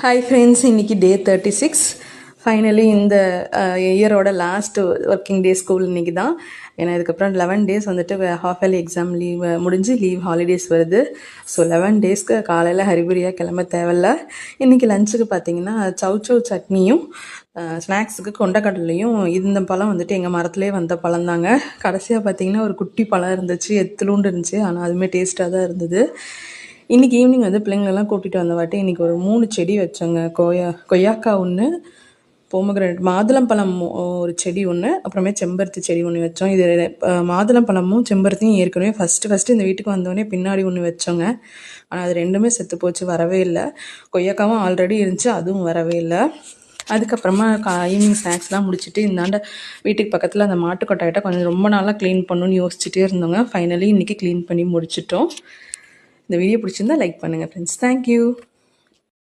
Hi friends, இன்றைக்கி டே 36. Finally இந்த இயரோட last working day school இன்றைக்கி தான். ஏன்னா இதுக்கப்புறம் 11 டேஸ் வந்துட்டு ஹாஃப் இயர்லி எக்ஸாம் லீவ் முடிஞ்சு ஹாலிடேஸ் வருது. ஸோ 11 டேஸ்க்கு காலையில் ஹரிபரியாக கிளம்ப தேவையில்ல. இன்றைக்கி லஞ்சுக்கு பார்த்தீங்கன்னா சவுச்சவ் சட்னியும் ஸ்நாக்ஸுக்கு கொண்டக்கடலையும். இந்த பழம் வந்துட்டு எங்கள் மரத்துலேயே வந்த பழம் தாங்க. கடைசியாக பார்த்தீங்கன்னா ஒரு குட்டி பழம் இருந்துச்சு, எத்துலூண்டு இருந்துச்சு, ஆனால் அதுவுமே டேஸ்ட்டாக தான் இருந்தது. இன்றைக்கி ஈவினிங் வந்து பிள்ளைங்களெல்லாம் கூட்டிகிட்டு வந்த வாட்டி இன்றைக்கி ஒரு 3 செடி வச்சோங்க. கொய்யாக்கா ஒன்று, போமகிரானட், மாதுளம்பழம் ஒரு செடி ஒன்று, அப்புறமே செம்பருத்தி செடி ஒன்று வச்சோம். இது மாதுளம்பழமும் செம்பருத்தியும் ஏற்கனவே ஃபஸ்ட்டு இந்த வீட்டுக்கு வந்தோடனே பின்னாடி ஒன்று வச்சோங்க. ஆனால் அது ரெண்டுமே செத்து போச்சு, வரவே இல்லை. கொய்யாக்காவும் ஆல்ரெடி இருந்துச்சு, அதுவும் வரவே இல்லை. அதுக்கப்புறமா ஈவினிங் ஸ்நாக்ஸ்லாம் முடிச்சுட்டு இந்தாண்ட வீட்டுக்கு பக்கத்தில் அந்த மாட்டு கொட்டாயிட்ட கொஞ்சம் ரொம்ப நாளாக க்ளீன் பண்ணணுன்னு யோசிச்சுட்டே இருந்தோங்க. ஃபைனலி இன்றைக்கி க்ளீன் பண்ணி முடிச்சிட்டோம். இந்த வீடியோ பிடிச்சிருந்தா லைக் பண்ணுங்கள் ஃப்ரெண்ட்ஸ். தேங்க்யூ.